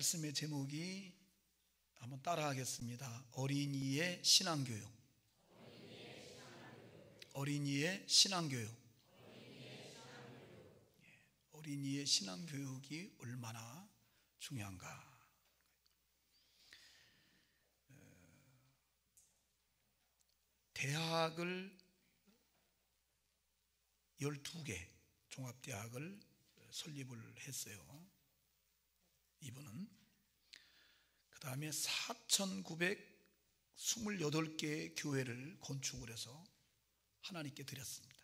말씀의 제목이 한번 따라하겠습니다. 어린이의 신앙교육. 어린이의 신앙교육. 어린이의 신앙교육이 얼마나 중요한가. 대학을 12개 종합대학을 설립을 했어요. 이분은. 그 다음에 4,928개의 교회를 건축을 해서 하나님께 드렸습니다.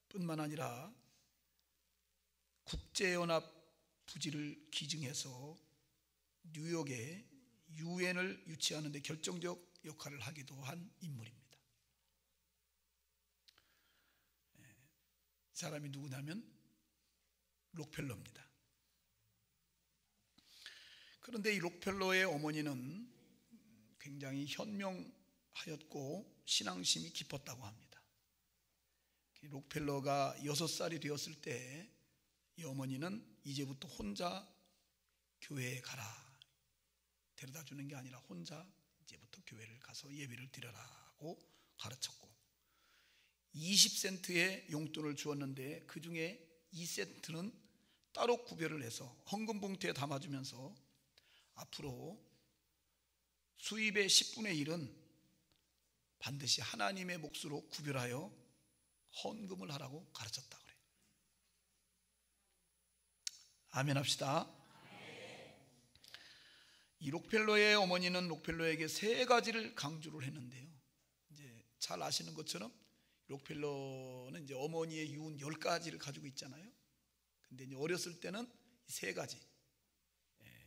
뿐만 아니라 국제연합 부지를 기증해서 뉴욕에 유엔을 유치하는 데 결정적 역할을 하기도 한 인물입니다. 이 사람이 누구냐면 록펠러입니다. 그런데 이 록펠러의 어머니는 굉장히 현명하였고 신앙심이 깊었다고 합니다. 록펠러가 6살이 되었을 때 이 어머니는 이제부터 혼자 교회에 가라, 데려다 주는 게 아니라 혼자 이제부터 교회를 가서 예배를 드려라고 가르쳤고, 20센트의 용돈을 주었는데 그 중에 2센트는 따로 구별을 해서 헌금 봉투에 담아주면서 앞으로 수입의 10분의 1은 반드시 하나님의 몫으로 구별하여 헌금을 하라고 가르쳤다 그래요. 아멘 합시다. 이 록펠러의 어머니는 록펠러에게 3가지를 강조를 했는데요. 이제 잘 아시는 것처럼 록펠러는 이제 어머니의 유언 10가지를 가지고 있잖아요. 근데 이제 어렸을 때는 이 3가지,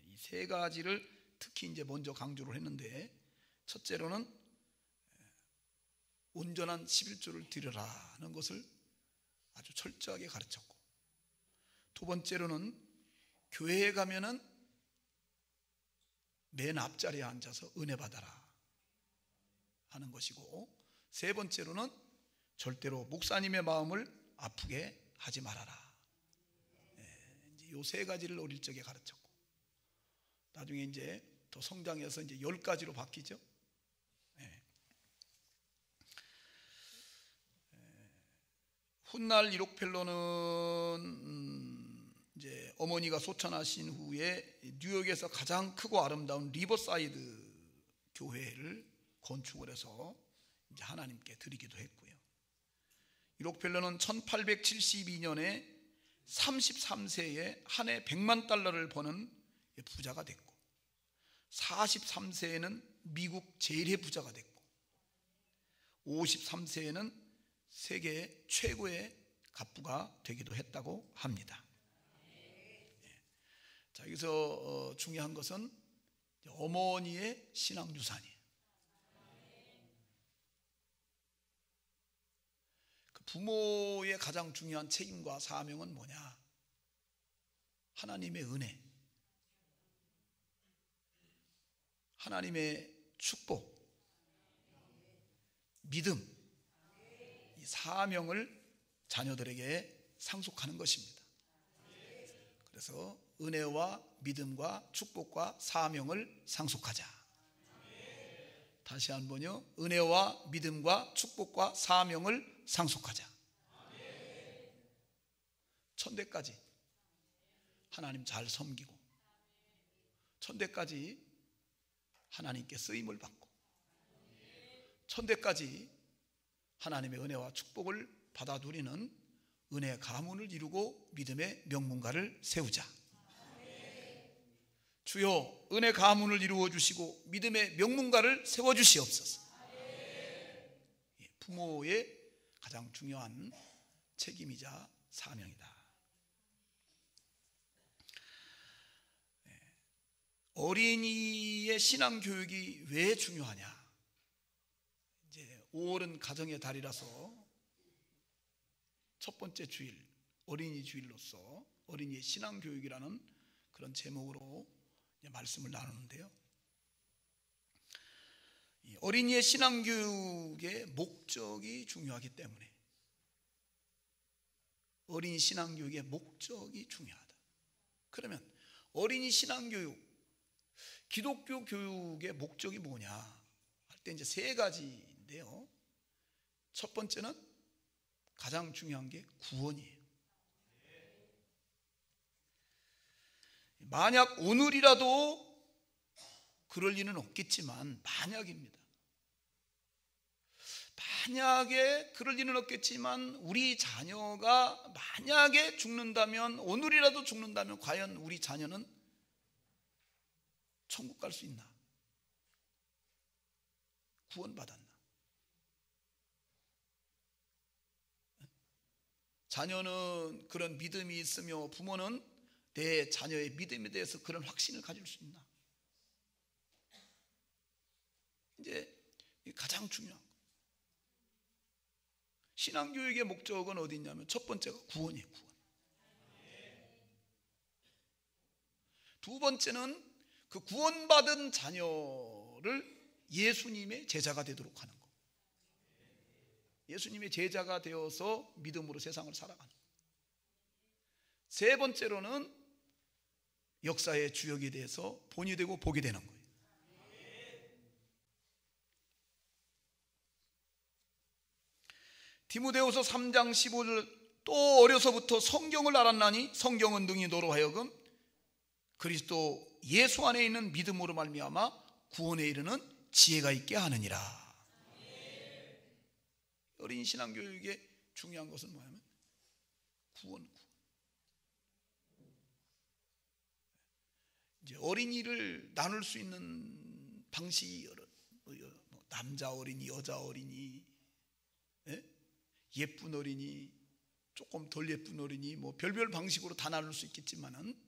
이 3가지를 특히 이제 먼저 강조를 했는데, 첫째로는 온전한 11조를 드려라는 것을 아주 철저하게 가르쳤고, 두 번째로는 교회에 가면은 맨 앞자리에 앉아서 은혜 받아라 하는 것이고, 세 번째로는 절대로 목사님의 마음을 아프게 하지 말아라. 이 3가지를 어릴 적에 가르쳤고, 나중에 이제 더 성장해서 이제 10가지로 바뀌죠. 훗날 이 록펠러는 이제 어머니가 소천하신 후에 뉴욕에서 가장 크고 아름다운 리버사이드 교회를 건축을 해서 이제 하나님께 드리기도 했고요. 이 록펠러는 1872년에 33세에 한 해 $100만 버는 부자가 됐고, 43세에는 미국 제일의 부자가 됐고, 53세에는 세계 최고의 갑부가 되기도 했다고 합니다. 자, 여기서 중요한 것은 어머니의 신앙 유산이에요. 그 부모의 가장 중요한 책임과 사명은 뭐냐? 하나님의 은혜, 하나님의 축복, 믿음, 이 사명을 자녀들에게 상속하는 것입니다. 그래서 은혜와 믿음과 축복과 사명을 상속하자. 다시 한번요. 은혜와 믿음과 축복과 사명을 상속하자. 천대까지 하나님 잘 섬기고, 천대까지 하나님께 쓰임을 받고, 천대까지 하나님의 은혜와 축복을 받아 누리는 은혜 가문을 이루고 믿음의 명문가를 세우자. 주여 은혜 가문을 이루어 주시고 믿음의 명문가를 세워 주시옵소서. 부모의 가장 중요한 책임이자 사명이다. 어린이의 신앙 교육이 왜 중요하냐? 이제 5월은 가정의 달이라서 첫 번째 주일, 어린이 주일로서 어린이의 신앙 교육이라는 그런 제목으로 말씀을 나누는데요. 어린이의 신앙 교육의 목적이 중요하기 때문에 어린이 신앙교육의 목적이 중요하다. 그러면 어린이 신앙교육, 기독교 교육의 목적이 뭐냐 할 때 이제 세 가지인데요. 첫 번째는 가장 중요한 게 구원이에요. 만약 오늘이라도 그럴 리는 없겠지만 만약입니다. 만약에 그럴 리는 없겠지만 우리 자녀가 만약에 죽는다면, 오늘이라도 죽는다면 과연 우리 자녀는 천국 갈 수 있나? 구원받았나? 자녀는 그런 믿음이 있으며 부모는 내 자녀의 믿음에 대해서 그런 확신을 가질 수 있나? 이제 가장 중요한 거. 신앙교육의 목적은 어디 있냐면 첫 번째가 구원이에요. 구원. 두 번째는 그 구원받은 자녀를 예수님의 제자가 되도록 하는 거. 예수님의 제자가 되어서 믿음으로 세상을 살아가는 거. 세 번째로는 역사의 주역이 돼서 본이 되고 복이 되는 거예요. 디모데후서 3장 15절, 또 어려서부터 성경을 알았나니 성경은 능히 너로 하여금 그리스도 예수 안에 있는 믿음으로 말미암아 구원에 이르는 지혜가 있게 하느니라. 어린이 신앙교육의 중요한 것은 뭐냐면 구원. 이제 어린이를 나눌 수 있는 방식이 남자 어린이, 여자 어린이, 예쁜 어린이, 조금 덜 예쁜 어린이, 뭐 별별 방식으로 다 나눌 수 있겠지만은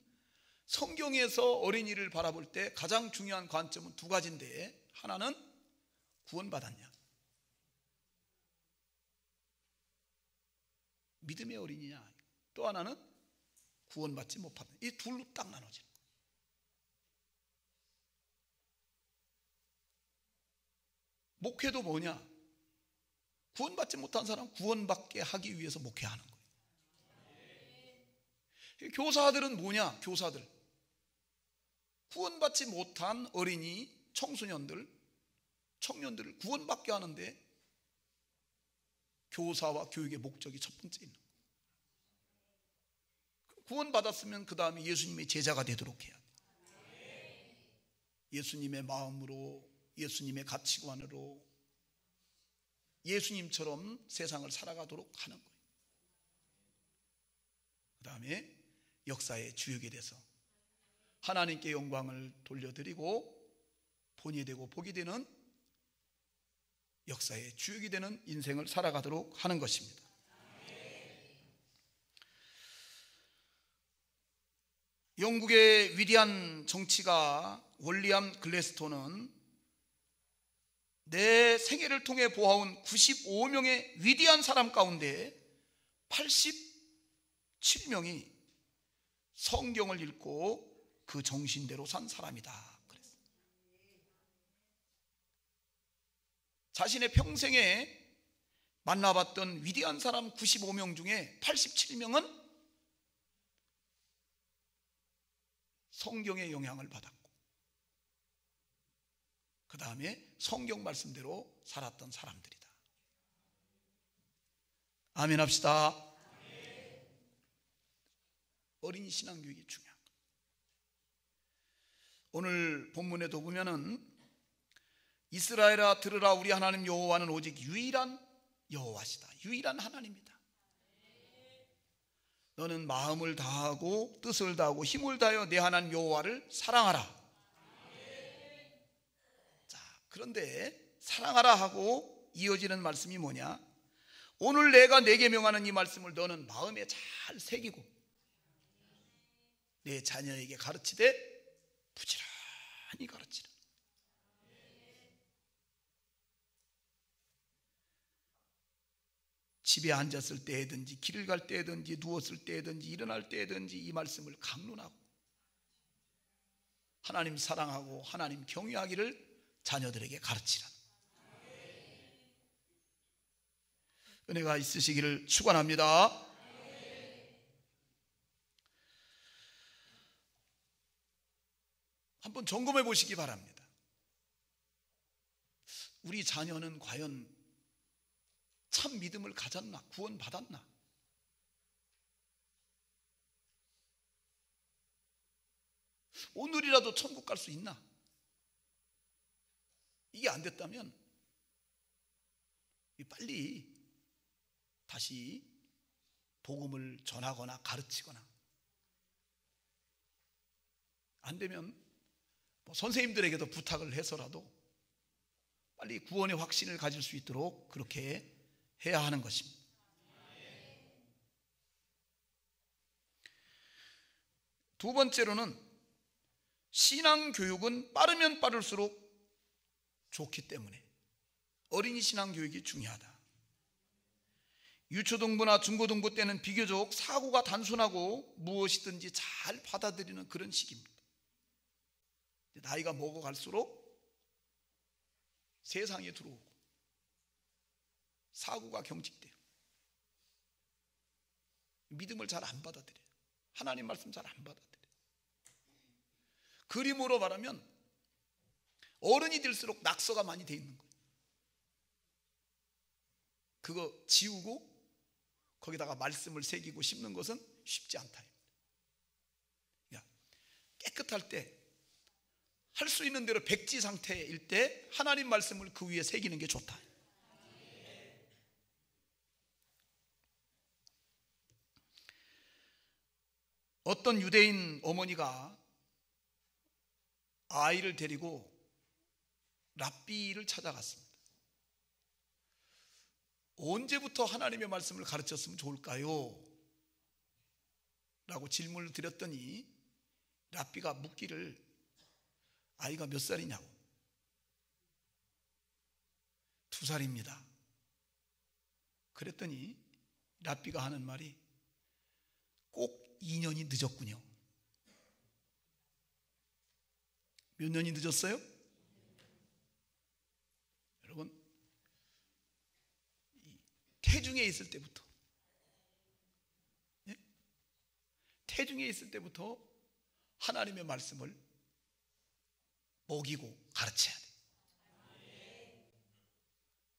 성경에서 어린이를 바라볼 때 가장 중요한 관점은 두 가지인데, 하나는 구원받았냐, 믿음의 어린이냐, 또 하나는 구원받지 못하는, 이 둘로 딱 나눠지는 거예요. 목회도 뭐냐? 구원받지 못한 사람 구원받게 하기 위해서 목회하는 거예요. 교사들은 뭐냐? 교사들, 구원받지 못한 어린이, 청소년들, 청년들을 구원받게 하는데 교사와 교육의 목적이 첫 번째 있는 거예요. 구원받았으면 그 다음에 예수님의 제자가 되도록 해야 돼요. 예수님의 마음으로, 예수님의 가치관으로 예수님처럼 세상을 살아가도록 하는 거예요. 그 다음에 역사의 주역이 돼서 하나님께 영광을 돌려드리고 본이 되고 복이 되는 역사의 주역이 되는 인생을 살아가도록 하는 것입니다. 영국의 위대한 정치가 윌리엄 글래스톤은 내 생애를 통해 보아온 95명의 위대한 사람 가운데 87명이 성경을 읽고 그 정신대로 산 사람이다 그랬어요. 자신의 평생에 만나봤던 위대한 사람 95명 중에 87명은 성경의 영향을 받았고, 그 다음에 성경 말씀대로 살았던 사람들이다. 아멘 합시다. 어린이 신앙교육이 중요한 거예요. 오늘 본문에도 보면은 이스라엘아 들으라, 우리 하나님 여호와는 오직 유일한 여호와시다. 유일한 하나님이다. 너는 마음을 다하고 뜻을 다하고 힘을 다하여 내 하나님 여호와를 사랑하라. 자, 그런데 사랑하라 하고 이어지는 말씀이 뭐냐? 오늘 내가 내게 명하는 이 말씀을 너는 마음에 잘 새기고 내 자녀에게 가르치되 부지런히 가르치라. 집에 앉았을 때든지 길을 갈 때든지 누웠을 때든지 일어날 때든지 이 말씀을 강론하고 하나님 사랑하고 하나님 경외하기를 자녀들에게 가르치라. 은혜가 있으시기를 축원합니다. 점검해 보시기 바랍니다. 우리 자녀는 과연 참 믿음을 가졌나? 구원받았나? 오늘이라도 천국 갈 수 있나? 이게 안 됐다면 빨리 다시 복음을 전하거나 가르치거나, 안 되면 선생님들에게도 부탁을 해서라도 빨리 구원의 확신을 가질 수 있도록 그렇게 해야 하는 것입니다. 두 번째로는 신앙교육은 빠르면 빠를수록 좋기 때문에 어린이 신앙교육이 중요하다. 유초등부나 중고등부 때는 비교적 사고가 단순하고 무엇이든지 잘 받아들이는 그런 시기입니다. 나이가 먹어갈수록 세상에 들어오고 사고가 경직돼요. 믿음을 잘 안 받아들여요. 하나님 말씀 잘 안 받아들여요. 그림으로 말하면 어른이 될수록 낙서가 많이 돼 있는 거예요. 그거 지우고 거기다가 말씀을 새기고 심는 것은 쉽지 않다. 깨끗할 때, 할 수 있는 대로 백지 상태일 때 하나님 말씀을 그 위에 새기는 게 좋다. 어떤 유대인 어머니가 아이를 데리고 랍비를 찾아갔습니다. 언제부터 하나님의 말씀을 가르쳤으면 좋을까요? 라고 질문을 드렸더니 랍비가 묻기를, 아이가 몇 살이냐고. 2살입니다. 그랬더니 랍비가 하는 말이, 꼭 2년이 늦었군요. 몇 년이 늦었어요? 여러분, 태중에 있을 때부터, 태중에 있을 때부터 하나님의 말씀을 먹이고 가르쳐야 돼.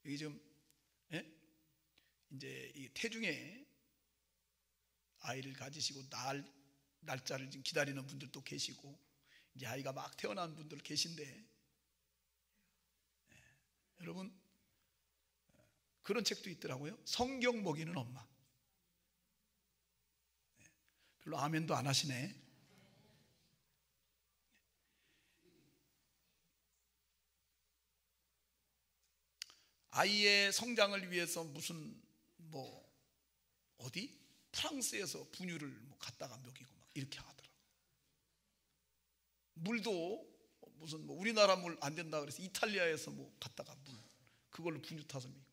여기 좀 이제 이 태중에 아이를 가지시고 날짜를 지금 기다리는 분들도 계시고, 이제 아이가 막 태어난 분들 계신데, 여러분, 그런 책도 있더라고요. 성경 먹이는 엄마. 별로 아멘도 안 하시네. 아이의 성장을 위해서 무슨 어디 프랑스에서 분유를 갖다가 먹이고 막 이렇게 하더라고요. 물도 무슨 우리나라 물 안 된다 그래서 이탈리아에서 갖다가 물 그걸로 분유 타서 먹이고.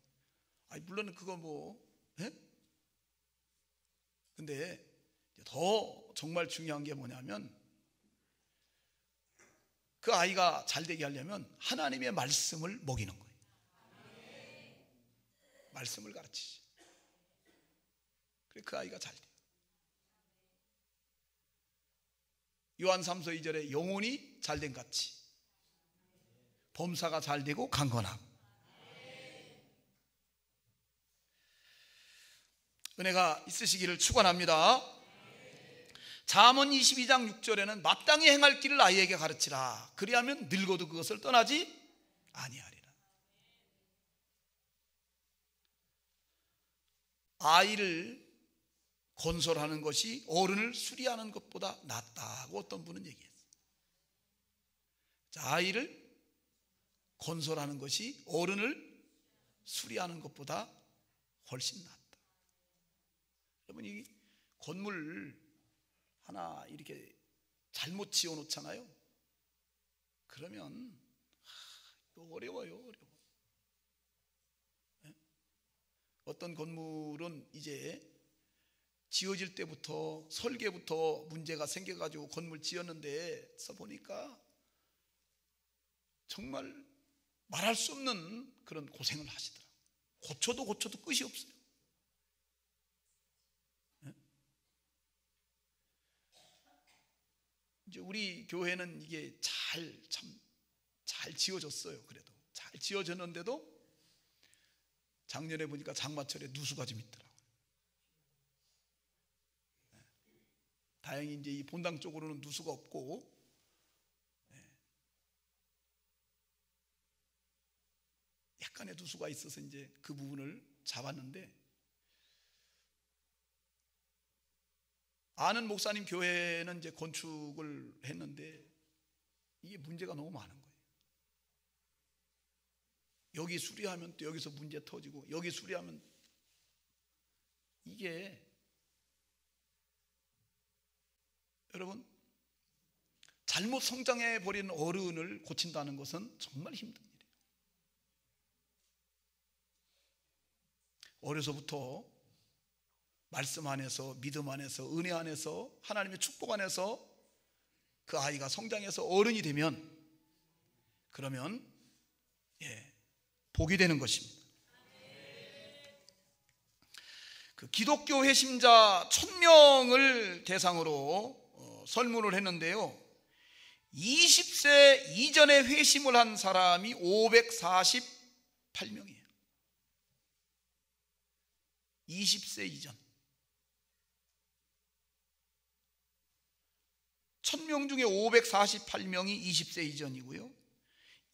물론 그거 근데 더 정말 중요한 게 뭐냐면, 그 아이가 잘 되게 하려면 하나님의 말씀을 먹이는 거예요. 말씀을 가르치지. 그래 그 아이가 잘 돼요. 요한 3서 2절에 영혼이 잘된 같이 범사가 잘 되고 강건하고. 은혜가 있으시기를 축원합니다. 잠언 22장 6절에는 마땅히 행할 길을 아이에게 가르치라. 그리하면 늙어도 그것을 떠나지 아니하리라. 아이를 건설하는 것이 어른을 수리하는 것보다 낫다고 어떤 분은 얘기했어요. 아이를 건설하는 것이 어른을 수리하는 것보다 훨씬 낫다. 여러분, 이 건물 하나 이렇게 잘못 지어 놓잖아요. 그러면 어려워요. 어떤 건물은 이제 지어질 때부터 설계부터 문제가 생겨가지고 건물 지었는데 보니까 정말 말할 수 없는 그런 고생을 하시더라고요. 고쳐도 끝이 없어요. 이제 우리 교회는 이게 잘 지어졌어요. 그래도 잘 지어졌는데도 작년에 보니까 장마철에 누수가 좀 있더라고요. 다행히 이제 이 본당 쪽으로는 누수가 없고, 약간의 누수가 있어서 이제 그 부분을 잡았는데, 아는 목사님 교회는 이제 건축을 했는데 이게 문제가 너무 많은 거예요. 여기 수리하면 또 여기서 문제 터지고, 여기 수리하면, 이게 여러분, 잘못 성장해 버린 어른을 고친다는 것은 정말 힘든 일이에요. 어려서부터 말씀 안에서, 믿음 안에서, 은혜 안에서, 하나님의 축복 안에서 그 아이가 성장해서 어른이 되면, 그러면 복이 되는 것입니다. 그 기독교 회심자 1000명을 대상으로 설문을 했는데요, 20세 이전에 회심을 한 사람이 548명이에요. 20세 이전. 1000명 중에 548명이 20세 이전이고요,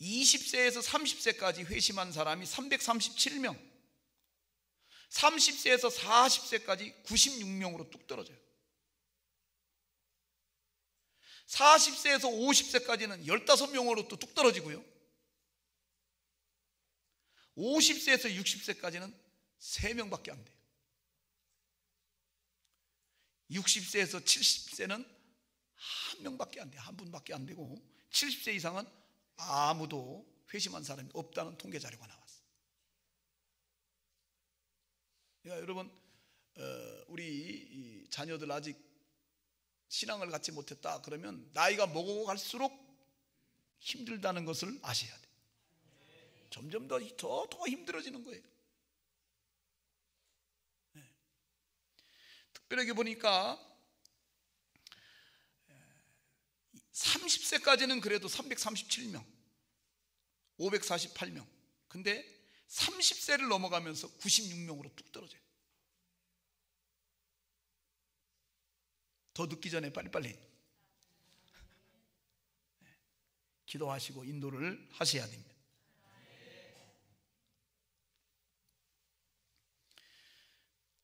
20세에서 30세까지 회심한 사람이 337명, 30세에서 40세까지 96명으로 뚝 떨어져요. 40세에서 50세까지는 15명으로 또 뚝 떨어지고요, 50세에서 60세까지는 3명밖에 안 돼요. 60세에서 70세는 한 명밖에 안 돼요. 한 분밖에 안 되고, 70세 이상은 아무도 회심한 사람이 없다는 통계 자료가 나왔어요. 그러니까 여러분, 우리 자녀들 아직 신앙을 갖지 못했다 그러면 나이가 먹어갈수록 힘들다는 것을 아셔야 돼요. 점점 더 힘들어지는 거예요. 특별하게 보니까 30세까지는 그래도 337명, 548명. 근데 30세를 넘어가면서 96명으로 뚝 떨어져요. 더 늦기 전에 빨리빨리 기도하시고 인도를 하셔야 됩니다.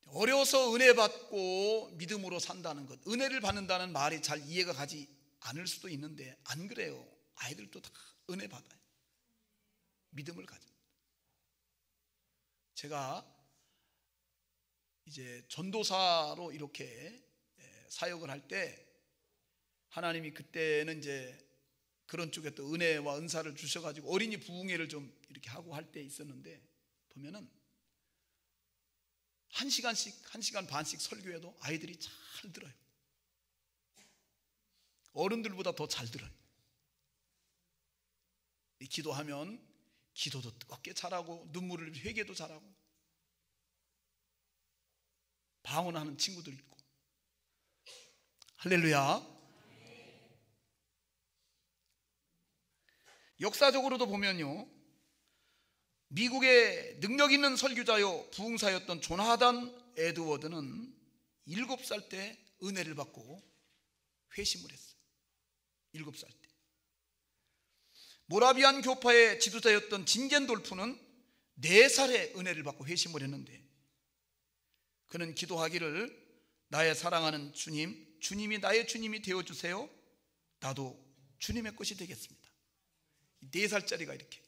어려서 은혜 받고 믿음으로 산다는 것, 은혜를 받는다는 말이 잘 이해가 가지 않을 수도 있는데, 안 그래요. 아이들도 다 은혜 받아요. 믿음을 가져. 제가 이제 전도사로 이렇게 사역을 할 때, 하나님이 그때는 이제 그런 쪽에 또 은혜와 은사를 주셔가지고 어린이 부흥회를 좀 이렇게 하고 할 때 있었는데, 보면은 1시간씩 1시간 반씩 설교해도 아이들이 잘 들어요. 어른들보다 더 잘 들어요. 기도하면 기도도 뜨겁게 잘하고, 눈물을 회개도 잘하고, 방언하는 친구들 있고. 할렐루야. 역사적으로도 보면요, 미국의 능력 있는 설교자요 부흥사였던 조나단 에드워드는 7살 때 은혜를 받고 회심을 했어요. 7살 때. 모라비안 교파의 지도자였던 진겐돌프는 4살에 은혜를 받고 회심을 했는데, 그는 기도하기를, 나의 사랑하는 주님, 주님이 나의 주님이 되어주세요. 나도 주님의 것이 되겠습니다. 4살짜리가 이렇게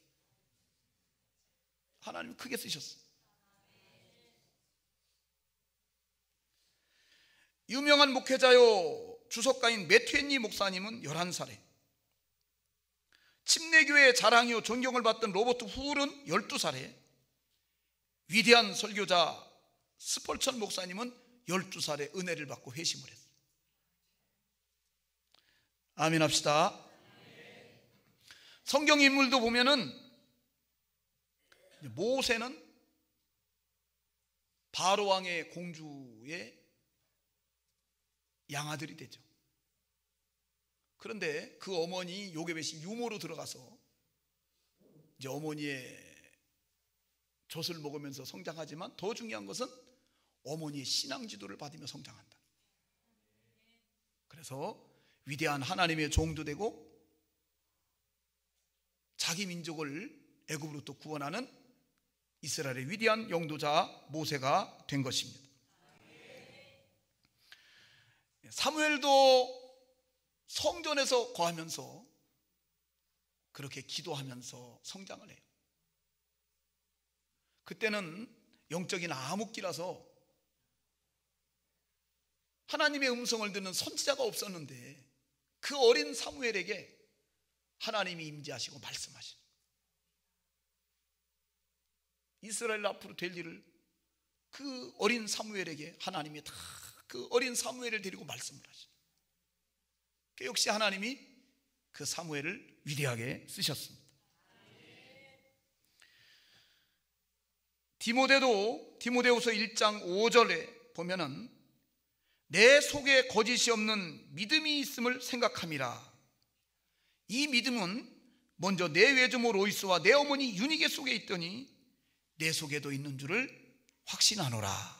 하나님 크게 쓰셨어요. 유명한 목회자요 주석가인 매튜 목사님은 11살에, 침례교회의 자랑이요 존경을 받던 로버트 훌은 12살에, 위대한 설교자 스펄천 목사님은 12살에 은혜를 받고 회심을 했어요. 아멘 합시다. 성경 인물도 보면은 모세는 바로 왕의 공주의 양아들이 되죠. 그런데 그 어머니 요게벳이 유모로 들어가서 이제 어머니의 젖을 먹으면서 성장하지만 더 중요한 것은 어머니의 신앙 지도를 받으며 성장한다. 그래서 위대한 하나님의 종도 되고 자기 민족을 애굽으로부터 구원하는 이스라엘의 위대한 영도자 모세가 된 것입니다. 사무엘도 성전에서 거하면서 그렇게 기도하면서 성장을 해요. 그때는 영적인 암흑기라서 하나님의 음성을 듣는 선지자가 없었는데 그 어린 사무엘에게 하나님이 임재하시고 말씀하시는 거예요. 이스라엘 앞으로 될 일을 그 어린 사무엘에게 하나님이 다 그 어린 사무엘을 데리고 말씀을 하시는 거예요. 역시 하나님이 그 사무엘을 위대하게 쓰셨습니다. 디모데후서 1장 5절에 보면은 내 속에 거짓이 없는 믿음이 있음을 생각함이라. 이 믿음은 먼저 내 외조모 로이스와 내 어머니 유니게 속에 있더니 내 속에도 있는 줄을 확신하노라.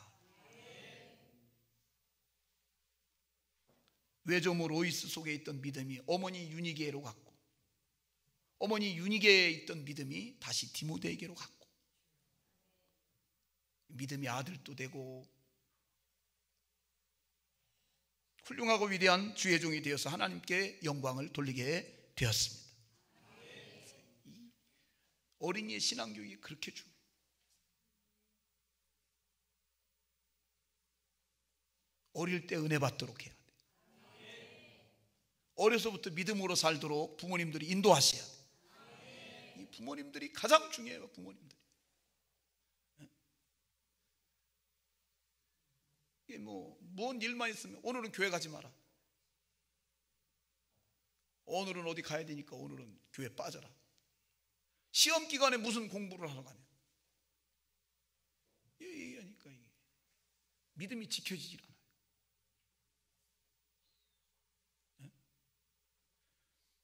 외조모 로이스 속에 있던 믿음이 어머니 유니게로 갔고, 어머니 유니게에 있던 믿음이 다시 디모데에게로 갔고, 믿음의 아들도 되고 훌륭하고 위대한 주의 종이 되어서 하나님께 영광을 돌리게 되었습니다. 이 어린이의 신앙교육이 그렇게 중요해요. 어릴 때 은혜 받도록 해야 돼. 어려서부터 믿음으로 살도록 부모님들이 인도하셔야 돼. 이 부모님들이 가장 중요해요. 부모님들이. 이게 뭔 일만 있으면 오늘은 교회 가지 마라. 오늘은 어디 가야 되니까 오늘은 교회 빠져라. 시험 기간에 무슨 공부를 하러 가냐. 얘기하니까 이게 믿음이 지켜지질 않아요.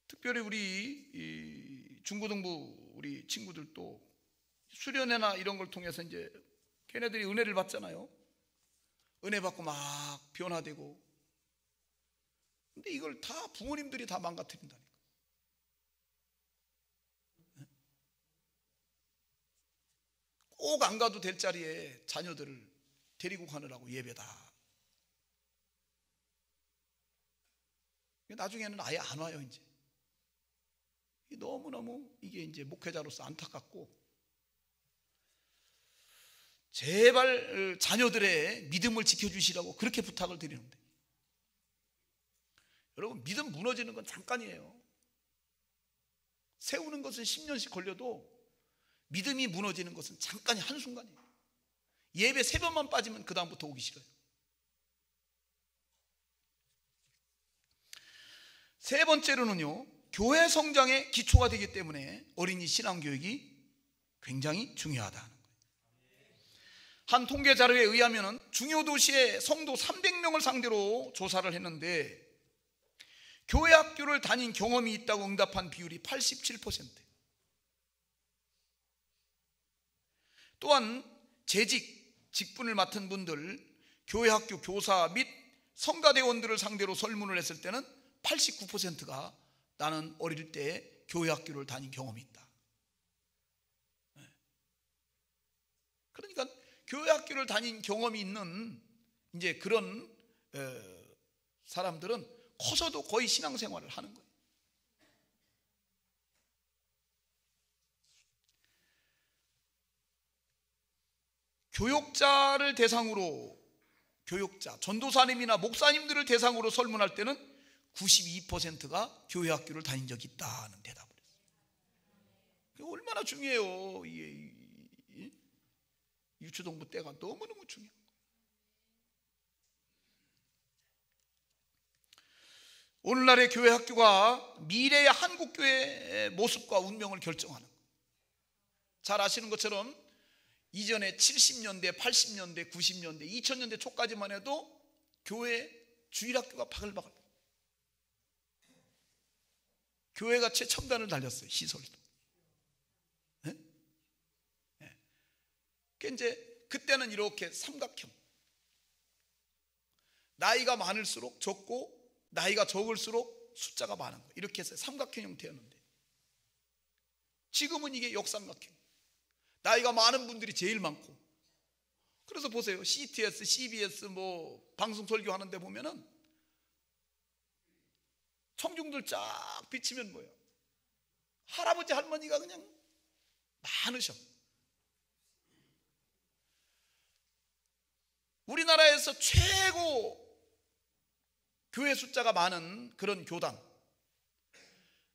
특별히 우리 중고등부 우리 친구들도 수련회나 이런 걸 통해서 이제 걔네들이 은혜를 받잖아요. 은혜 받고 막 변화되고. 근데 이걸 다 부모님들이 다 망가뜨린다니까. 꼭 안 가도 될 자리에 자녀들을 데리고 가느라고 예배다. 나중에는 아예 안 와요. 이제 너무너무 이게 이제 목회자로서 안타깝고, 제발 자녀들의 믿음을 지켜주시라고 그렇게 부탁을 드리는데, 여러분 믿음 무너지는 건 잠깐이에요. 세우는 것은 10년씩 걸려도 믿음이 무너지는 것은 잠깐이 한순간이에요. 예배 3번만 빠지면 그 다음부터 오기 싫어요. 세 번째로는요, 교회 성장의 기초가 되기 때문에 어린이 신앙교육이 굉장히 중요하다는 거예요. 한 통계 자료에 의하면 중요 도시의 성도 300명을 상대로 조사를 했는데 교회 학교를 다닌 경험이 있다고 응답한 비율이 87%. 또한 직분을 맡은 분들, 교회 학교 교사 및 성가대원들을 상대로 설문을 했을 때는 89%가 나는 어릴 때 교회 학교를 다닌 경험이 있다. 그러니까 교회 학교를 다닌 경험이 있는 이제 그런 사람들은 커서도 거의 신앙생활을 하는 거예요. 교육자를 대상으로, 교육자, 전도사님이나 목사님들을 대상으로 설문할 때는 92%가 교회 학교를 다닌 적이 있다는 대답을 했어요. 얼마나 중요해요. 이게 유초동부 때가 너무너무 중요해요. 오늘날의 교회 학교가 미래의 한국교회의 모습과 운명을 결정하는 거예요. 잘 아시는 것처럼 이전에 70년대, 80년대, 90년대, 2000년대 초까지만 해도 교회 주일학교가 바글바글. 교회가 최첨단을 달렸어요. 시설도. 네? 네. 그러니까 이제 그때는 이렇게 삼각형, 나이가 많을수록 적고 나이가 적을수록 숫자가 많은 거, 이렇게 해서 삼각형 형태였는데 지금은 이게 역삼각형, 나이가 많은 분들이 제일 많고. 그래서 보세요, CTS, CBS 뭐 방송 설교하는데 보면은 청중들 쫙 비치면 뭐예요? 할아버지 할머니가 그냥 많으셔. 우리나라에서 최고 교회 숫자가 많은 그런 교단,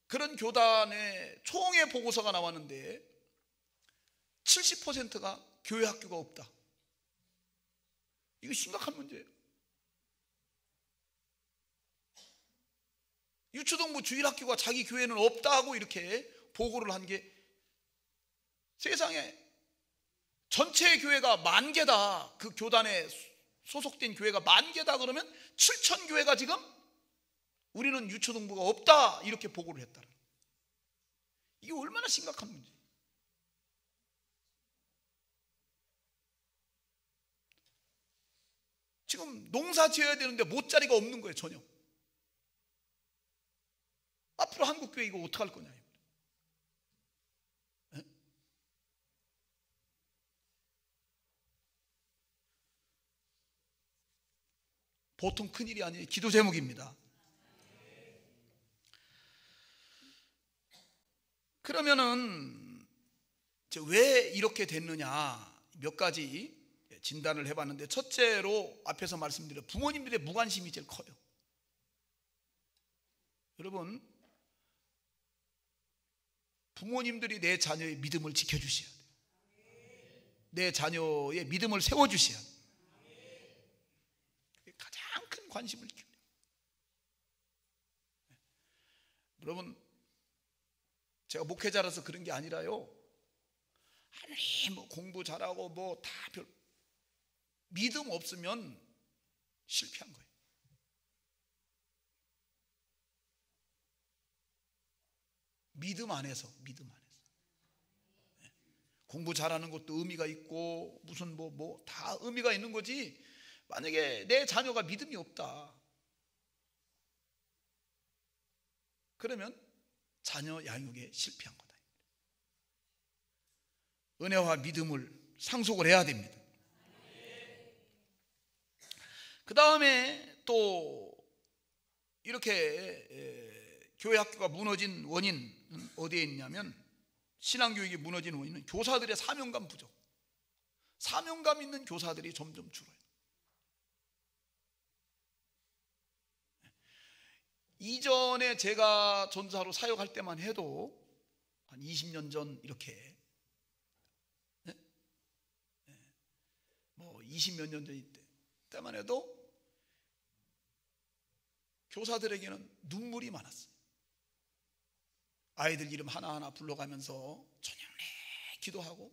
그런 교단의 총회 보고서가 나왔는데 70%가 교회 학교가 없다. 이거 심각한 문제예요. 유초동부 주일학교가 자기 교회는 없다고 이렇게 보고를 한 게, 세상에 전체 교회가 10,000개다, 그 교단에 소속된 교회가 10,000개다 그러면 7,000교회가 지금 우리는 유초동부가 없다 이렇게 보고를 했다. 이게 얼마나 심각한 문제예요. 지금 농사 지어야 되는데 못자리가 없는 거예요. 전혀. 앞으로 한국교회 이거 어떡할 거냐. 네? 보통 큰일이 아니에요. 기도 제목입니다. 그러면은 왜 이렇게 됐느냐, 몇 가지 진단을 해봤는데, 첫째로 앞에서 말씀드린 부모님들의 무관심이 제일 커요. 여러분, 부모님들이 내 자녀의 믿음을 지켜주셔야 돼요. 내 자녀의 믿음을 세워주셔야 돼요. 가장 큰 관심을 기울여요. 여러분, 제가 목회자라서 그런 게 아니라요, 아무리 뭐 공부 잘하고 뭐 다 별 믿음 없으면 실패한 거예요. 믿음 안에서 공부 잘하는 것도 의미가 있고 무슨 뭐 다 의미가 있는 거지, 만약에 내 자녀가 믿음이 없다 그러면 자녀 양육에 실패한 거다. 은혜와 믿음을 상속을 해야 됩니다. 그 다음에 또 이렇게 교회 학교가 무너진 원인은 어디에 있냐면, 신앙교육이 무너진 원인은 교사들의 사명감 부족. 사명감 있는 교사들이 점점 줄어요. 이전에 제가 전사로 사역할 때만 해도 한 20년 전 이렇게 뭐 20몇 년 전 때만 해도 교사들에게는 눈물이 많았어요. 아이들 이름 하나하나 불러가면서 저녁내 기도하고,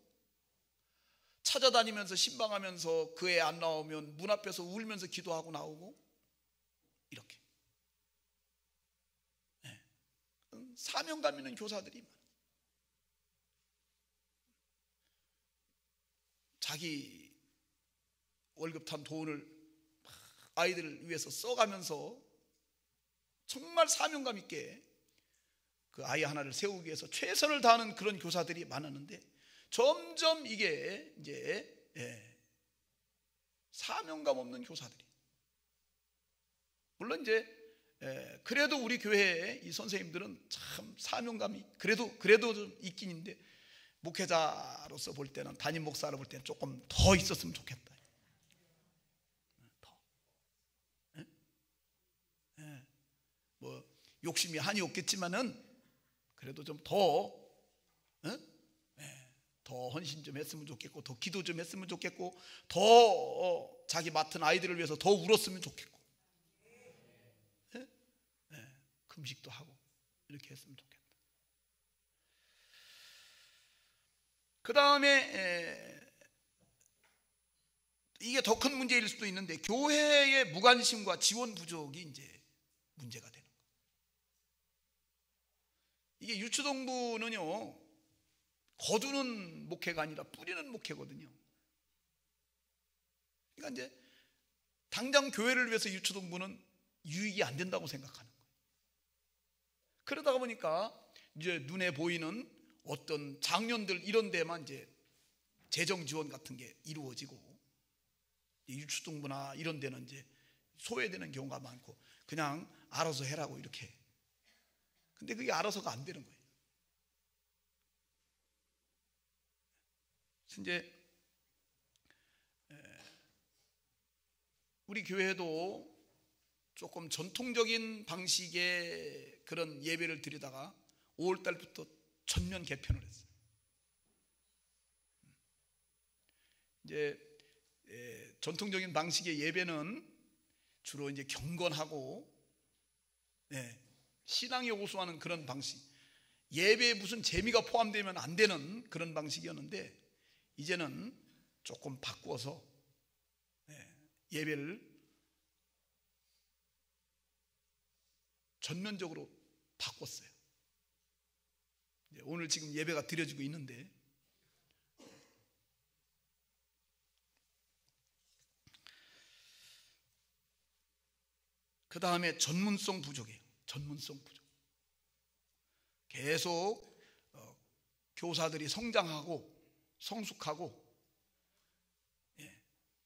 찾아다니면서 신방하면서 그 애 안 나오면 문 앞에서 울면서 기도하고 나오고, 이렇게 사명감 있는 교사들이 많아요. 자기 월급 탄 돈을 아이들을 위해서 써가면서 정말 사명감 있게 그 아이 하나를 세우기 위해서 최선을 다하는 그런 교사들이 많았는데, 점점 이게 이제 사명감 없는 교사들이, 물론 이제 그래도 우리 교회의 이 선생님들은 참 사명감이 그래도 좀 있긴 있는데, 목회자로서 볼 때는, 담임 목사로 볼 때는 조금 더 있었으면 좋겠다. 더. 뭐 욕심이 한이 없겠지만은 그래도 좀 더 헌신 좀 했으면 좋겠고, 더 기도 좀 했으면 좋겠고, 더 자기 맡은 아이들을 위해서 더 울었으면 좋겠고, 금식도 하고 이렇게 했으면 좋겠다. 그 다음에 이게 더 큰 문제일 수도 있는데, 교회의 무관심과 지원 부족이 이제 문제가 되는 거예요. 이게 유초동부는요, 거두는 목회가 아니라 뿌리는 목회거든요. 그러니까 이제 당장 교회를 위해서 유초동부는 유익이 안 된다고 생각하는 거예요. 그러다가 보니까 이제 눈에 보이는 어떤 장년들 이런 데만 이제 재정 지원 같은 게 이루어지고, 유초동부나 이런 데는 이제 소외되는 경우가 많고 그냥 알아서 해라고 이렇게. 근데 그게 알아서가 안 되는 거예요. 이제 우리 교회도 조금 전통적인 방식의 그런 예배를 드리다가 5월 달부터 전면 개편을 했어요. 이제 전통적인 방식의 예배는 주로 이제 경건하고 신앙이 호소하는 그런 방식, 예배에 무슨 재미가 포함되면 안 되는 그런 방식이었는데, 이제는 조금 바꾸어서 예배를 전면적으로 바꿨어요. 오늘 지금 예배가 드려지고 있는데, 그 다음에 전문성 부족이에요. 전문성 부족. 계속 교사들이 성장하고 성숙하고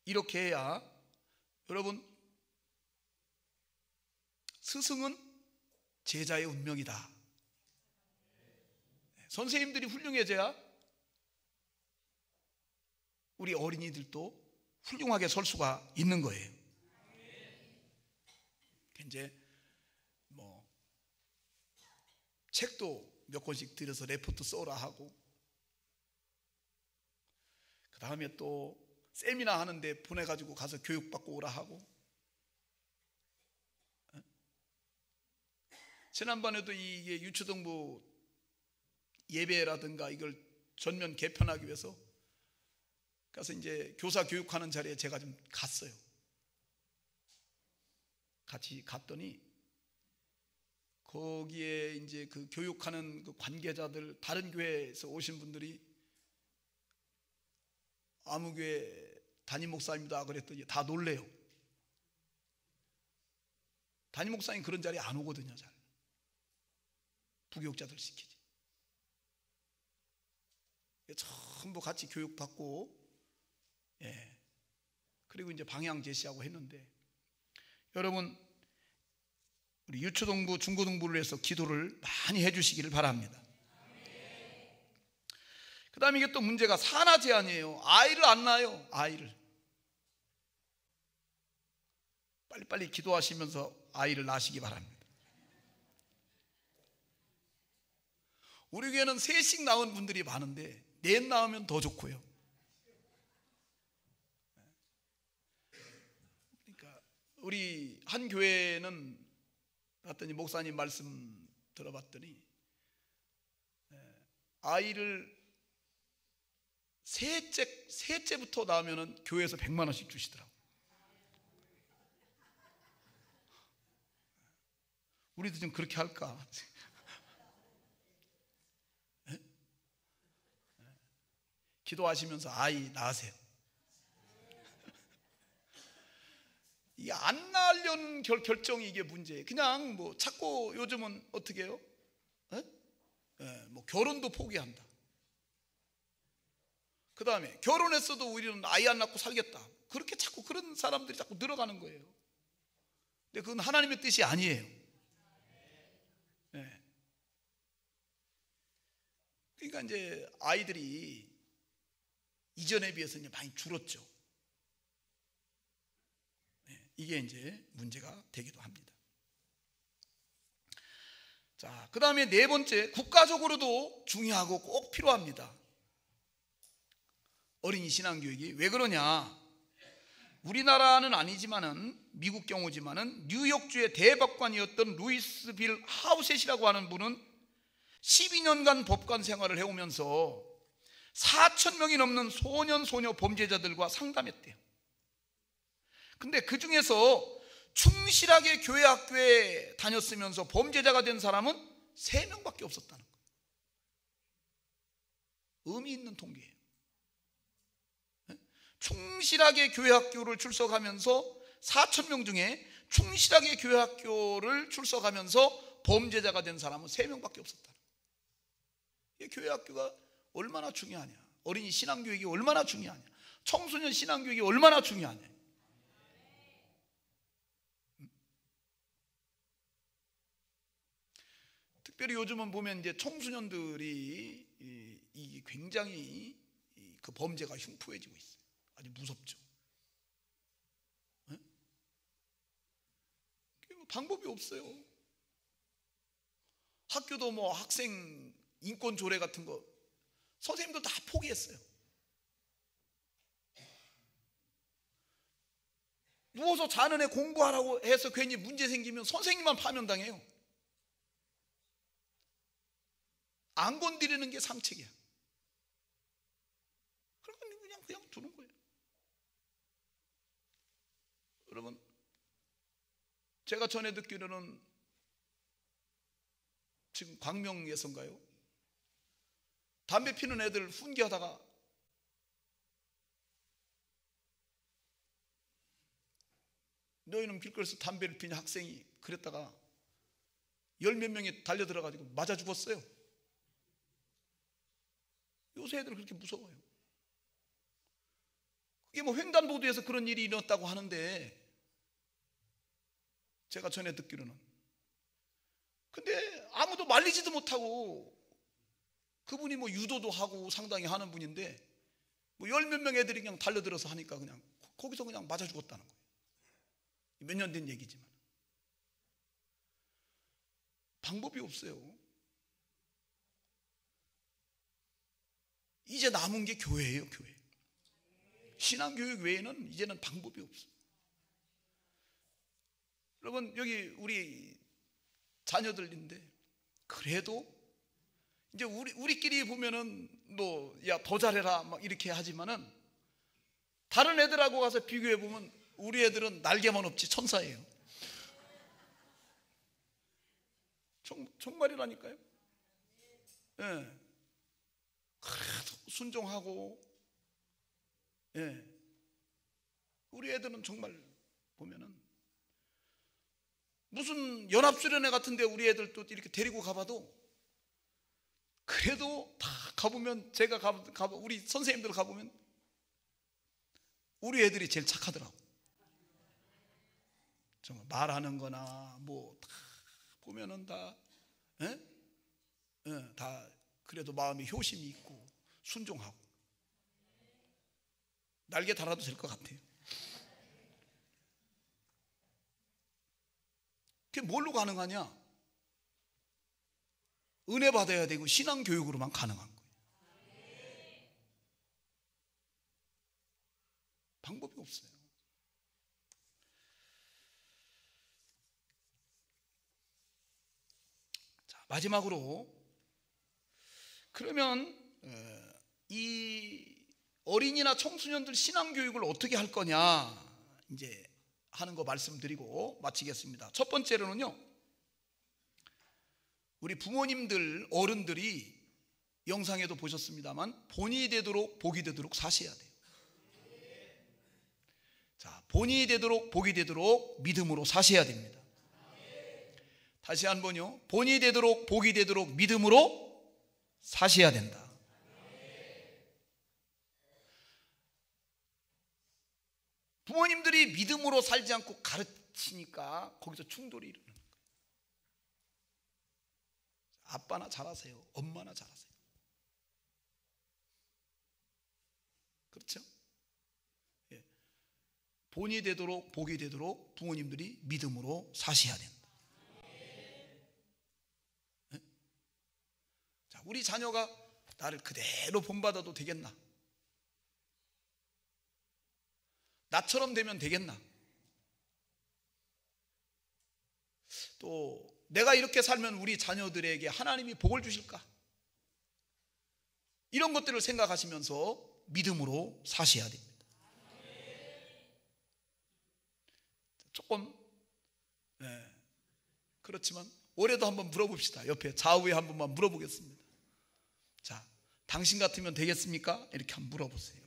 이렇게 해야, 여러분, 스승은 제자의 운명이다. 선생님들이 훌륭해져야 우리 어린이들도 훌륭하게 설 수가 있는 거예요. 이제 뭐 책도 몇 권씩 들여서 레포트 써라 하고, 그 다음에 또 세미나 하는데 보내가지고 가서 교육받고 오라 하고. 지난번에도 이게 유초동부 예배라든가 이걸 전면 개편하기 위해서 가서 이제 교사 교육하는 자리에 제가 좀 갔어요. 같이 갔더니 거기에 이제 그 교육하는 그 관계자들, 다른 교회에서 오신 분들이 아무 교회 담임 목사입니다 그랬더니 다 놀래요. 담임 목사님 그런 자리에 안 오거든요. 잘 부교육자들 시키지. 전부 같이 교육받고, 그리고 이제 방향 제시하고 했는데, 여러분, 우리 유초동부, 중고등부를 위해서 기도를 많이 해주시기를 바랍니다. 그 다음에 이게 또 문제가 산하 제한이에요. 아이를 안 낳아요. 아이를 빨리빨리 기도하시면서 아이를 낳으시기 바랍니다. 우리 교회는 셋씩 낳은 분들이 많은데 넷 낳으면 더 좋고요. 그러니까 우리 한 교회는 갔더니 목사님 말씀 들어봤더니 아이를 셋째부터 낳으면 교회에서 100만 원씩 주시더라고요. 우리도 좀 그렇게 할까? 기도하시면서 아이 낳으세요. 이게 안 낳으려는 결정이 이게 문제예요. 그냥 뭐 자꾸 요즘은 어떻게 해요? 뭐 결혼도 포기한다. 그 다음에 결혼했어도 우리는 아이 안 낳고 살겠다. 그렇게 자꾸 그런 사람들이 자꾸 늘어가는 거예요. 근데 그건 하나님의 뜻이 아니에요. 그러니까 이제 아이들이 이전에 비해서 이제 많이 줄었죠. 이게 이제 문제가 되기도 합니다. 자, 그 다음에 네 번째, 국가적으로도 중요하고 꼭 필요합니다. 어린이 신앙교육이. 왜 그러냐? 우리나라는 아니지만은 미국 경우지만은 뉴욕주의 대법관이었던 루이스 빌 하우셋이라고 하는 분은 12년간 법관 생활을 해오면서 4,000명이 넘는 소년 소녀 범죄자들과 상담했대요. 근데 그 중에서 충실하게 교회 학교에 다녔으면서 범죄자가 된 사람은 3명밖에 없었다는 거예요. 의미 있는 통계예요. 충실하게 교회학교를 출석하면서 4,000명 중에 충실하게 교회학교를 출석하면서 범죄자가 된 사람은 3명밖에 없었다. 교회학교가 얼마나 중요하냐, 어린이 신앙교육이 얼마나 중요하냐, 청소년 신앙교육이 얼마나 중요하냐. 특별히 요즘은 보면 이제 청소년들이 굉장히 그 범죄가 흉포해지고 있어요. 아주 무섭죠. 방법이 없어요. 학교도 뭐 학생 인권 조례 같은 거 선생님들 다 포기했어요. 누워서 자는 애 공부하라고 해서 괜히 문제 생기면 선생님만 파면당해요. 안 건드리는 게 상책이야. 그러니까 그냥 두는 거예요. 여러분, 제가 전에 듣기로는 지금 광명에선가요? 담배 피는 애들 훈계하다가 너희는 길거리에서 담배를 피는 학생이 그랬다가 10몇 명이 달려들어가지고 맞아 죽었어요. 요새 애들 그렇게 무서워요. 그게 뭐 횡단보도에서 그런 일이 일어났다고 하는데, 제가 전에 듣기로는. 근데 아무도 말리지도 못하고, 그분이 뭐 유도도 하고 상당히 하는 분인데, 뭐 10몇 명 애들이 그냥 달려들어서 하니까 그냥 거기서 그냥 맞아 죽었다는 거예요. 몇 년 된 얘기지만. 방법이 없어요. 이제 남은 게 교회예요, 교회. 신앙교육 외에는 이제는 방법이 없어요. 여러분, 여기 우리 자녀들인데, 그래도 이제 우리끼리 보면은 너 야 더 잘해라 막 이렇게 하지만은, 다른 애들하고 가서 비교해 보면 우리 애들은 날개만 없지 천사예요. 정말이라니까요. 예. 그래도 순종하고, 예. 우리 애들은 정말 보면은 무슨 연합수련회 같은데 우리 애들 또 이렇게 데리고 가봐도, 그래도 다 가보면, 제가 우리 선생님들 가보면 우리 애들이 제일 착하더라고. 정말 말하는 거나 뭐 다 보면은 다, 예? 예, 다 그래도 마음에 효심이 있고 순종하고, 날개 달아도 될 것 같아요. 그게 뭘로 가능하냐? 은혜 받아야 되고 신앙 교육으로만 가능한 거예요. 방법이 없어요. 자, 마지막으로, 그러면 이 어린이나 청소년들 신앙 교육을 어떻게 할 거냐 이제 하는 거 말씀드리고 마치겠습니다. 첫 번째로는요, 우리 부모님들, 어른들이 영상에도 보셨습니다만 본이 되도록 복이 되도록 사셔야 돼요. 자, 본이 되도록 복이 되도록 믿음으로 사셔야 됩니다. 다시 한번요, 본이 되도록 복이 되도록 믿음으로 사셔야 된다. 부모님들이 믿음으로 살지 않고 가르치니까 거기서 충돌이 일어나는 거예요. 아빠나 잘하세요, 엄마나 잘하세요. 그렇죠? 예. 본이 되도록 복이 되도록 부모님들이 믿음으로 사셔야 된다. 예? 자, 우리 자녀가 나를 그대로 본받아도 되겠나? 나처럼 되면 되겠나? 또 내가 이렇게 살면 우리 자녀들에게 하나님이 복을 주실까? 이런 것들을 생각하시면서 믿음으로 사셔야 됩니다. 조금 그렇지만 올해도 한번 물어봅시다. 옆에 좌우에 한 번만 물어보겠습니다. 자, 당신 같으면 되겠습니까? 이렇게 한번 물어보세요.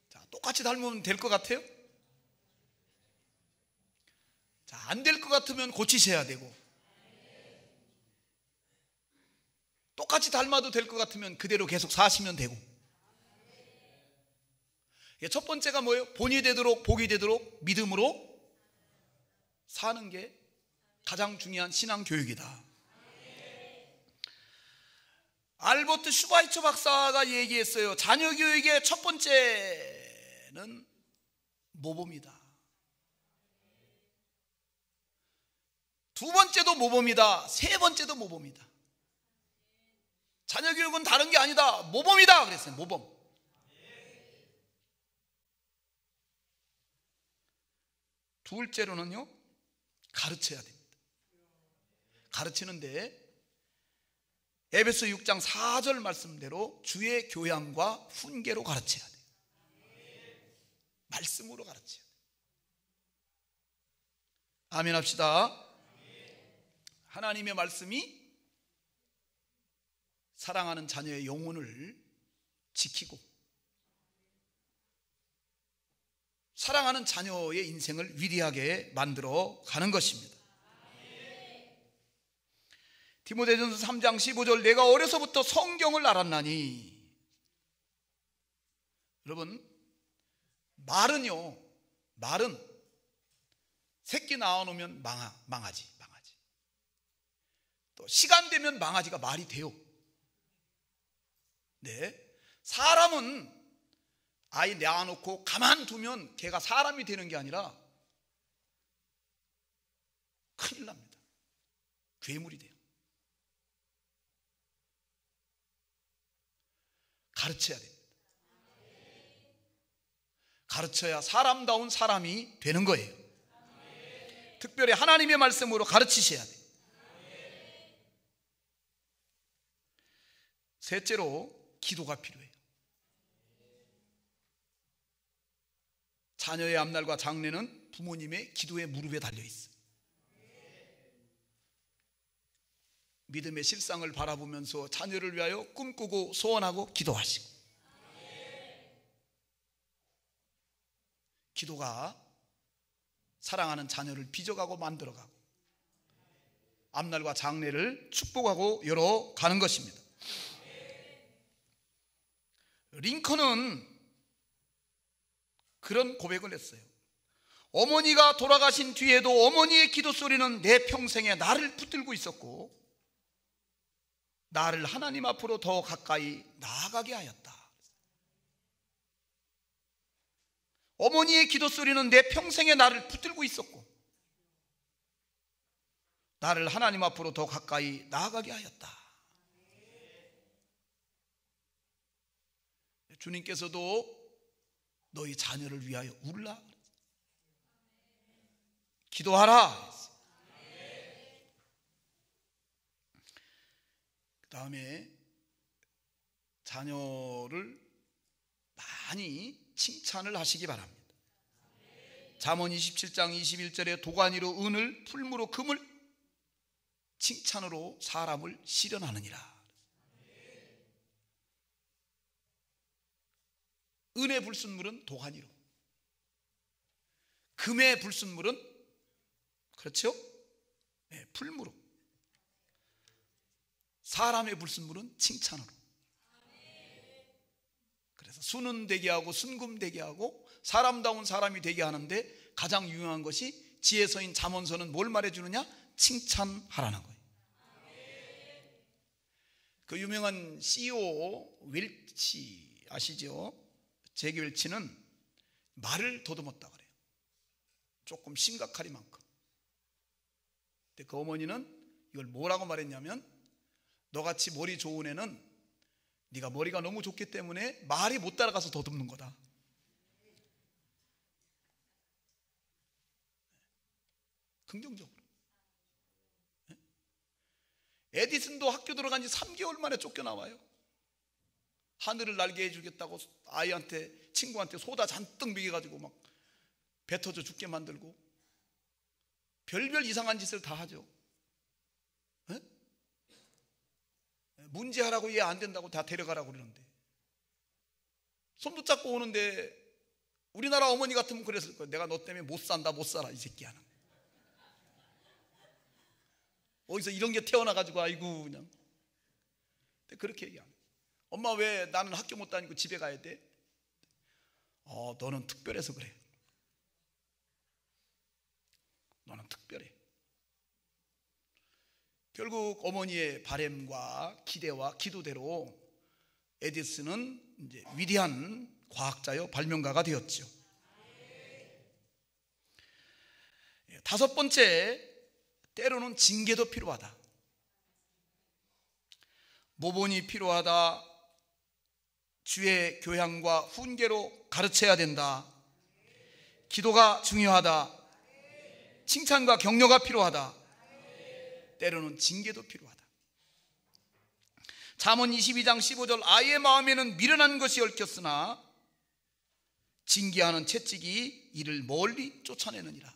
자, 똑같이 닮으면 될 것 같아요? 자, 안 될 것 같으면 고치셔야 되고, 똑같이 닮아도 될 것 같으면 그대로 계속 사시면 되고. 첫 번째가 뭐예요? 본이 되도록 복이 되도록 믿음으로 사는 게 가장 중요한 신앙 교육이다. 알버트 슈바이처 박사가 얘기했어요. 자녀 교육의 첫 번째는 모범이다. 두 번째도 모범이다. 세 번째도 모범이다. 자녀 교육은 다른 게 아니다. 모범이다. 그랬어요. 모범. 둘째로는요, 가르쳐야 됩니다. 가르치는데 에베소 6장 4절 말씀대로 주의 교양과 훈계로 가르쳐야 돼요. 말씀으로 가르쳐야 돼요. 아멘 합시다. 하나님의 말씀이 사랑하는 자녀의 영혼을 지키고 사랑하는 자녀의 인생을 위대하게 만들어 가는 것입니다. 디모데전서 3장 15절, 내가 어려서부터 성경을 알았나니. 여러분, 말은 새끼 낳아놓으면 망하지. 또 시간 되면 망아지가 말이 돼요. 네, 사람은 아이 낳아놓고 가만두면 걔가 사람이 되는 게 아니라 큰일 납니다. 괴물이 돼요. 가르쳐야 됩니다. 가르쳐야 사람다운 사람이 되는 거예요. 특별히 하나님의 말씀으로 가르치셔야 돼요. 셋째로, 기도가 필요해요. 자녀의 앞날과 장래는 부모님의 기도의 무릎에 달려 있어요. 믿음의 실상을 바라보면서 자녀를 위하여 꿈꾸고 소원하고 기도하시고, 기도가 사랑하는 자녀를 빚어가고 만들어가고 앞날과 장래를 축복하고 열어가는 것입니다. 링컨은 그런 고백을 했어요. 어머니가 돌아가신 뒤에도 어머니의 기도 소리는 내 평생에 나를 붙들고 있었고 나를 하나님 앞으로 더 가까이 나아가게 하였다. 어머니의 기도 소리는 내 평생에 나를 붙들고 있었고 나를 하나님 앞으로 더 가까이 나아가게 하였다. 주님께서도 너희 자녀를 위하여 울라, 기도하라. 그 다음에 자녀를 많이 칭찬을 하시기 바랍니다. 잠언 27장 21절에 도가니로 은을, 풀무로 금을, 칭찬으로 사람을 실현하느니라. 은의 불순물은 도가니로, 금의 불순물은 그렇죠? 네, 풀무로, 사람의 불순물은 칭찬으로. 그래서 수는 되게 하고 순금 되게 하고 사람다운 사람이 되게 하는데 가장 유용한 것이 지혜서인 잠언서는 뭘 말해주느냐? 칭찬하라는 거예요. 그 유명한 CEO 웰치 아시죠? 제기 웰치는 말을 더듬었다 그래요. 조금 심각하리만큼. 근데 그 어머니는 이걸 뭐라고 말했냐면, 너같이 머리 좋은 애는 네가 머리가 너무 좋기 때문에 말이 못 따라가서 더듬는 거다. 긍정적으로. 에디슨도 학교 들어간 지 3개월 만에 쫓겨나와요. 하늘을 날게 해주겠다고 아이한테, 친구한테 소다 잔뜩 먹여가지고 막 배 터져 죽게 만들고 별별 이상한 짓을 다 하죠. 에? 문제하라고 얘 안 된다고 다 데려가라고 그러는데, 손 붙잡고 오는데 우리나라 어머니 같으면 그랬을 거예요. 내가 너 때문에 못 산다, 못 살아, 이 새끼야. 어디서 이런 게 태어나가지고 아이고 그냥. 근데 그렇게 얘기 안 해요. 엄마 왜 나는 학교 못 다니고 집에 가야 돼? 너는 특별해서 그래. 너는 특별해. 결국 어머니의 바램과 기대와 기도대로 에디슨은 이제 위대한 과학자요 발명가가 되었죠. 다섯 번째, 때로는 징계도 필요하다. 모본이 필요하다. 주의 교양과 훈계로 가르쳐야 된다. 기도가 중요하다. 칭찬과 격려가 필요하다. 때로는 징계도 필요하다. 잠언 22장 15절, 아이의 마음에는 미련한 것이 얽혔으나 징계하는 채찍이 이를 멀리 쫓아내느니라.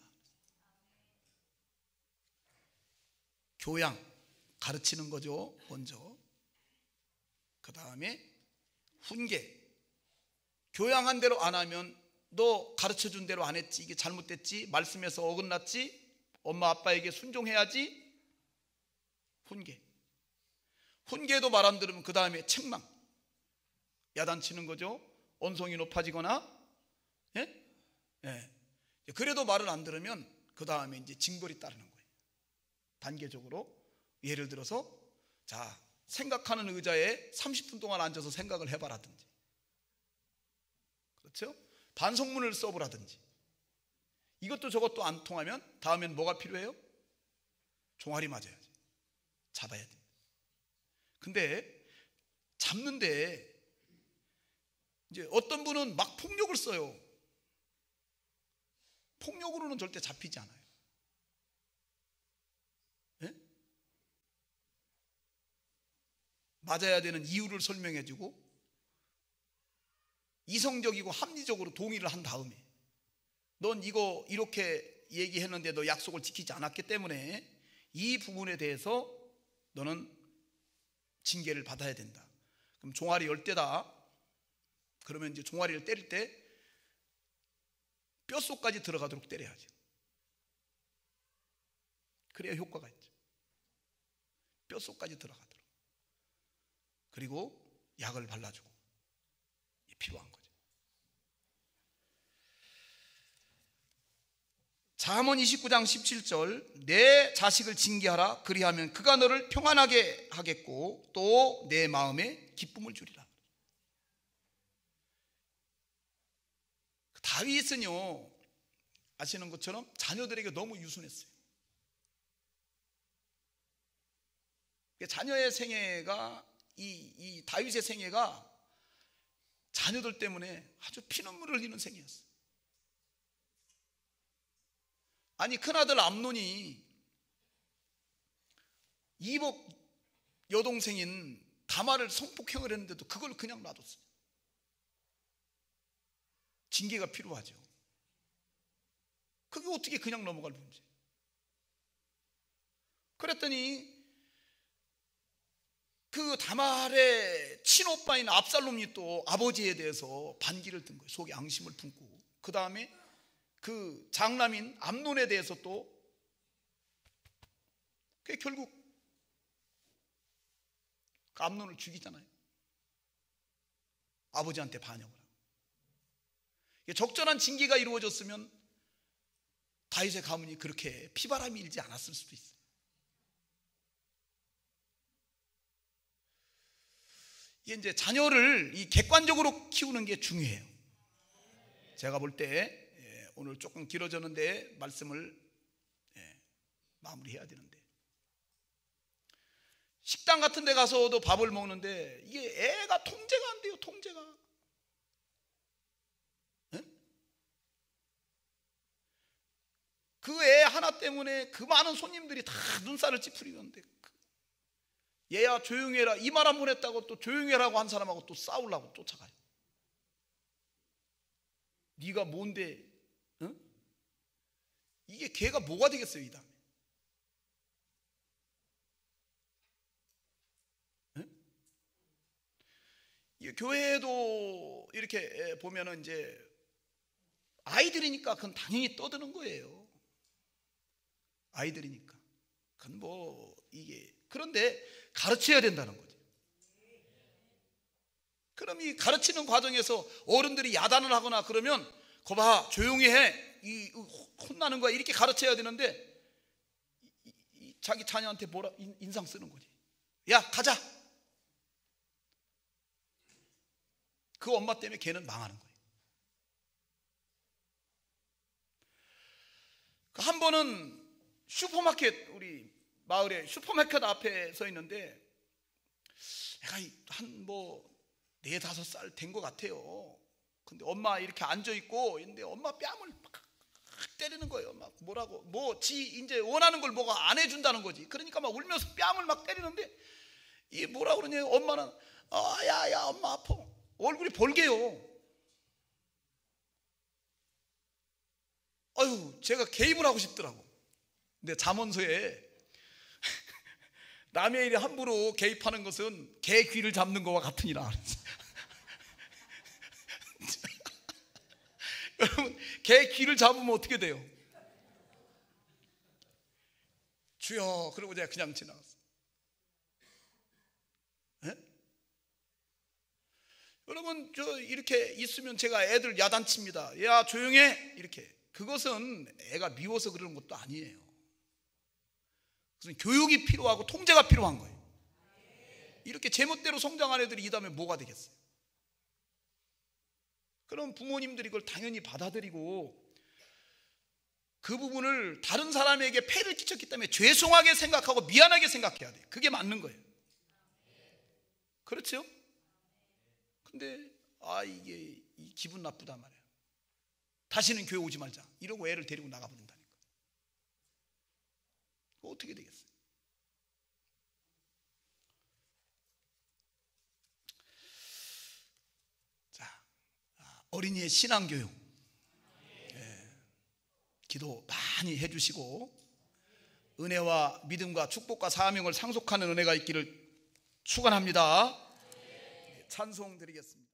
교양, 가르치는 거죠 먼저. 그 다음에 훈계, 교양한 대로 안 하면 너 가르쳐준 대로 안 했지, 이게 잘못됐지, 말씀에서 어긋났지, 엄마 아빠에게 순종해야지. 훈계, 훈계도 말 안 들으면 그 다음에 책망, 야단치는 거죠. 언성이 높아지거나, 예? 예. 그래도 말을 안 들으면 그 다음에 이제 징벌이 따르는 거예요. 단계적으로 예를 들어서, 자, 생각하는 의자에 30분 동안 앉아서 생각을 해봐라든지, 그렇죠? 반성문을 써보라든지. 이것도 저것도 안 통하면 다음엔 뭐가 필요해요? 종아리 맞아야지. 잡아야 돼. 근데 잡는데 이제 어떤 분은 막 폭력을 써요. 폭력으로는 절대 잡히지 않아요. 예? 맞아야 되는 이유를 설명해주고 이성적이고 합리적으로 동의를 한 다음에, 넌 이거 이렇게 얘기했는데 너 약속을 지키지 않았기 때문에 이 부분에 대해서 너는 징계를 받아야 된다. 그럼 종아리 10대다. 그러면 이제 종아리를 때릴 때 뼛속까지 들어가도록 때려야죠. 그래야 효과가 있죠. 뼛속까지 들어가도록. 그리고 약을 발라주고, 필요한 거죠. 잠언 29장 17절, 내 자식을 징계하라. 그리하면 그가 너를 평안하게 하겠고 또 내 마음에 기쁨을 주리라. 다윗은요, 아시는 것처럼 자녀들에게 너무 유순했어요. 자녀의 생애가, 이 다윗의 생애가 자녀들 때문에 아주 피눈물을 흘리는 생애였어요. 아니, 큰아들 암논이 이복 여동생인 다말을 성폭행을 했는데도 그걸 그냥 놔뒀어요. 징계가 필요하죠. 그게 어떻게 그냥 넘어갈 문제. 그랬더니 그 다말의 친오빠인 압살롬이 또 아버지에 대해서 반기를 든 거예요. 속에 앙심을 품고. 그 다음에 그 장남인 암논에 대해서 또, 그게 결국 그 암논을 죽이잖아요. 아버지한테 반역을 하고. 적절한 징계가 이루어졌으면 다윗의 가문이 그렇게 피바람이 일지 않았을 수도 있어요. 이게 이제 자녀를 이 객관적으로 키우는 게 중요해요. 제가 볼 때 오늘 조금 길어졌는데 말씀을 마무리해야 되는데, 식당 같은 데 가서도 밥을 먹는데 이게 애가 통제가 안 돼요. 통제가. 그 애 하나 때문에 그 많은 손님들이 다 눈살을 찌푸리는데, 얘야 조용히 해라 이 말 한 번 했다고 또 조용히 하라고 한 사람하고 또 싸우려고 쫓아가요. 네가 뭔데? 응? 이게 걔가 뭐가 되겠어요, 이 다음에? 네? 이 교회도 이렇게 보면은 이제 아이들이니까 그건 당연히 떠드는 거예요. 아이들이니까. 그건 뭐 이게, 그런데 가르쳐야 된다는 거죠. 그럼 이 가르치는 과정에서 어른들이 야단을 하거나 그러면 거봐 조용히 해, 이 혼나는 거야, 이렇게 가르쳐야 되는데 자기 자녀한테 뭐라 인상 쓰는 거지. 야 가자. 그 엄마 때문에 걔는 망하는 거예요. 한 번은 슈퍼마켓, 우리 마을에 슈퍼마켓 앞에 서 있는데 애가 한 뭐 4-5살 된 것 같아요. 근데 엄마 이렇게 앉아있고 있는데 엄마 뺨을 막 때리는 거예요. 막 뭐라고, 뭐 지 이제 원하는 걸 뭐가 안 해준다는 거지. 그러니까 막 울면서 뺨을 막 때리는데 이게 뭐라 그러냐, 엄마는 야야 엄마 아파. 얼굴이 벌게요. 아유, 제가 개입을 하고 싶더라고. 근데 잠언서에 남의 일에 함부로 개입하는 것은 개 귀를 잡는 것과 같으니라. 여러분, 개 귀를 잡으면 어떻게 돼요? 주여, 그러고 제가 그냥 지나갔어요. 네? 여러분, 저 이렇게 있으면 제가 애들 야단칩니다. 야 조용해, 이렇게. 그것은 애가 미워서 그러는 것도 아니에요. 그것은 교육이 필요하고 통제가 필요한 거예요. 이렇게 제멋대로 성장한 애들이 이 다음에 뭐가 되겠어요? 그럼 부모님들이 이걸 당연히 받아들이고 그 부분을 다른 사람에게 폐를 끼쳤기 때문에 죄송하게 생각하고 미안하게 생각해야 돼요. 그게 맞는 거예요. 그렇죠? 근데 이게 기분 나쁘단 말이에요. 다시는 교회 오지 말자 이러고 애를 데리고 나가버린다니까. 어떻게 되겠어요? 자, 어린이의 신앙교육, 기도 많이 해주시고 은혜와 믿음과 축복과 사명을 상속하는 은혜가 있기를 축원합니다. 찬송 드리겠습니다.